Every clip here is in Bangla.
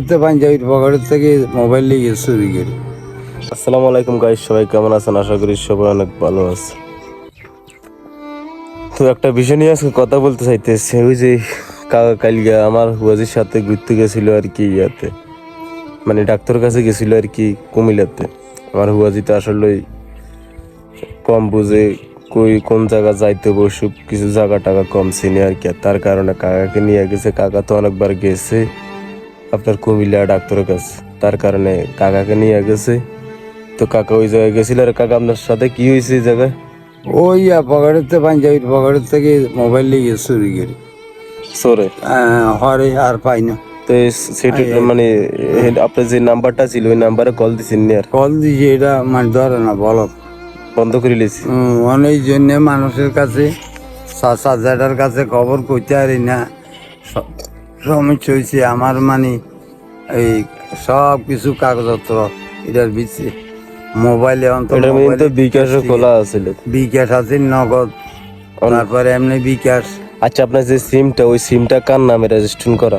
পকেটেতে পাঞ্জাবির পকেটের থেকে মোবাইল নিয়ে চুরি করি। আসসালামু আলাইকুম গাইস, সবাই কেমন আছেন? আশা করি সবাই অনেক ভালো আছে। তো একটা বিষয় নিয়ে আজকে কথা বলতে চাইতেছি। ওই যে কালকে আমার হুয়াজির সাথে ঘুরতে গেছিল আর কি, ইয়াতে মানে ডাক্তার কাছে গেছিল আর কি, কুমিল্লাতে। আমার হুয়াজি তো আসলে কম বুঝে, কোন জায়গা যাইতে বসুক, কিছু জায়গা টাকা কম চিনে আর কি। তার কারণে কাকাকে নিয়ে গেছে। কাকা তো অনেকবার গেছে আপনার কুমিল্লা ডাক্তারের কাছে, তার কারণে কাকাকে নিয়ে গেছে। তো কাকা ওই জায়গায় গেছিল। আর কাকা আপনার সাথে কি হয়েছে এই জায়গায়? ওই পকেটেতে পাঞ্জাবির পকেটের থেকে মোবাইল নিয়ে চুরি করি। সরে হরে আর পাই না। তো সেটা মানে আপনার যে নাম্বারটা ছিল ওই নাম্বারে কল দিছেন নি? আর কল দিছি, এটা মানে ধরে না, বলো বন্ধ করে লিছি। অনেক জন্য মানুষের কাছে সাজাটার কাছে খবর করতে পারি না। সমস্যা হয়েছে আমার, মানে এই সব কিছু কাগজপত্র এটার ভিতরে মোবাইলে এটার মধ্যে তো বিকাশও খোলা আছে। বিকাশ আছে, নগদ, তারপরে এমনি বিকাশ। আচ্ছা, আপনার যে সিমটা, ওই সিমটা কার নামে রেজিস্ট্রেশন করা?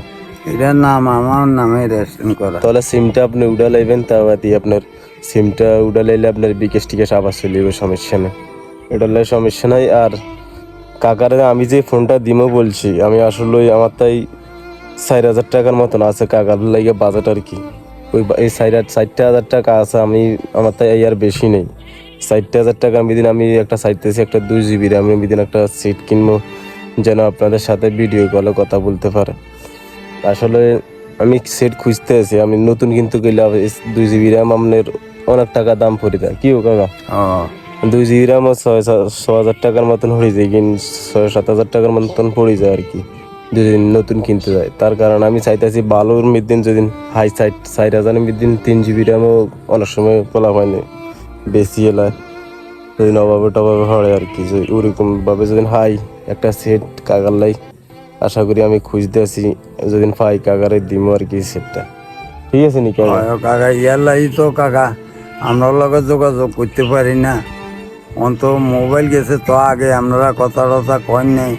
এটার নাম আমার নামে রেজিস্ট্রেশন করা। তাহলে সিমটা আপনি উড়া লাইবেন, তা বাদে আপনার সিমটা উড়া লাইলে আপনার বিকাশ টিকাশ আবার চলে যাবে, সমস্যা নেই, এটার লাই সমস্যা নাই। আর কাকারে আমি যে ফোনটা দিমো বলছি, আমি আসলে আমার তাই 4,000 টাকার মতন আছে কাকার লাগে বাজেট আর কি। ওই এই 4,000 টাকা আছে, আমার তাই আর বেশি নেই। 4,000 টাকা আমি একটা চাইতেছি, একটা 2 GB আমি একটা সেট কিনবো, যেন আপনাদের সাথে ভিডিও কলে কথা বলতে পারে। আসলে আমি সেট খুঁজতে আছি, আমি নতুন কিন্তু গেলে 2 GB র্যাম আপনার অনেক টাকা দাম পড়ে যায়। কি ও কাকা? 2 GB র্যাম 6,000 টাকার মতন হয়ে যায়, 6,000-7,000 টাকার মতন পড়ে যায় আর কি, যদি নতুন কিনতে যায়। তার কারণ আমি চাইতেছি ভালোর মিদিন, যদি হাই 4,000 মিদিন 3 GB র্যামও অনেক সময় বলা হয়নি, বেশি এলায় যদি অভাবে টভাবে হয় আর কি। ওরকম ভাবে যদি হাই একটা সেট কাকার লাই, আশা করি আমি খুঁজতে আছি, যদি পাই কাকারে দিব আর কি সেটটা। ঠিক আছে নি কাকা? ইয়ার লাই তো কাকা আমরা লগে যোগাযোগ করতে পারি না। অন্ত মোবাইল গেছে তো আগে আপনারা কথা টথা কন নেই,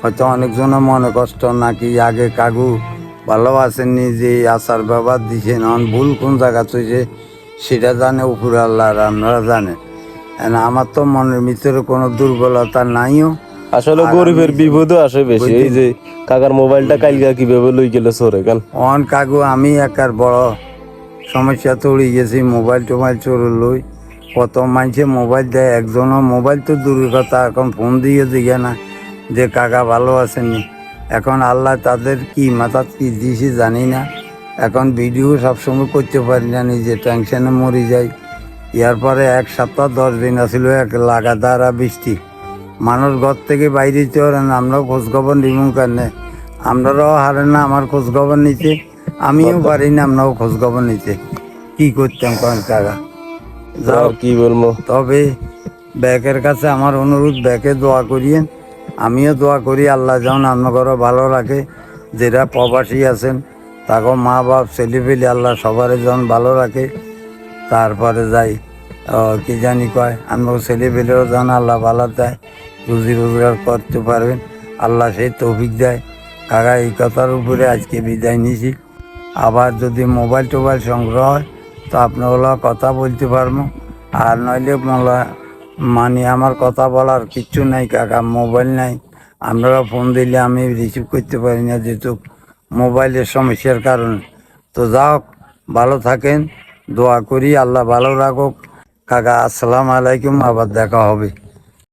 হয়তো অনেকজনের মনে কষ্ট নাকি আগে কাকু ভালো আসেননি, যে আচার ব্যবহার দিছেন, ভুল কোন জায়গা চলছে সেটা জানে উপর আল্লাহ, আর আপনারা জানেন। আমার তো মনের ভিতরে কোনো দুর্বলতা নাইও। আসলে গরিবের বিপদও আসে বেশি। এই যে কাকার মোবাইলটা কালকে কিভাবে লই গেল চোরে কেন? কাকু আমি একার বড় সমস্যা তৈরি গেছি, মোবাইল টোবাইল চোরে লই। কত মানুষে মোবাইল দেয়, একজনও মোবাইল তো দূরের কথা, এখন ফোন দিয়ে দিকে না যে কাকা ভালো আছেনি। এখন আল্লাহ তাদের কি মাথা কি দিয়েছে জানি না। এখন ভিডিও সবসময় করতে পারি না, নিজে টেনশনে মরে যাই। ইয়ার পরে 1 সপ্তাহ 10 দিন আসছিল এক লাগাতার বৃষ্টি, মানুষ ঘর থেকে বাইরে যেতে পারে না। আমরাও খোঁজখবর নিব কেন, আমরাও হারে না আমার খোঁজখবর নিতে, আমিও পারি না আমরাও খোঁজখবর নিতে। কি করতাম কোন কাকা? যাও কি বলবো। তবে ব্যাকের কাছে আমার অনুরোধ, ব্যাকে দোয়া করিয়েন, আমিও দোয়া করি আল্লাহ যেমন আপনাদেরও ভালো রাখে। যেটা প্রবাসী আছেন তাকেও মা বাপ ছেলে পেলে আল্লাহ সবার যেমন ভালো রাখে। তারপরে যাই কি জানি কয়, আপনার ছেলে পেলেও যেন আল্লাহ ভালো দেয়, রুজি রোজগার করতে পারবেন, আল্লাহ সেই তৌফিক দেয়। কাকা এই কথার উপরে আজকে বিদায় নিছি। আবার যদি মোবাইল টোবাইল সংগ্রহ হয় তো আপনাগুলো কথা বলতে পারবো, আর নইলে মানে আমার কথা বলার কিচ্ছু নাই কাকা, মোবাইল নাই। আপনারা ফোন দিলে আমি রিসিভ করতে পারি না, যেহেতু মোবাইলের সমস্যার কারণে। তো যাও, ভালো থাকেন, দোয়া করি আল্লাহ ভালো রাখুক। কাকা আসসালামু আলাইকুম, আবার দেখা হবে।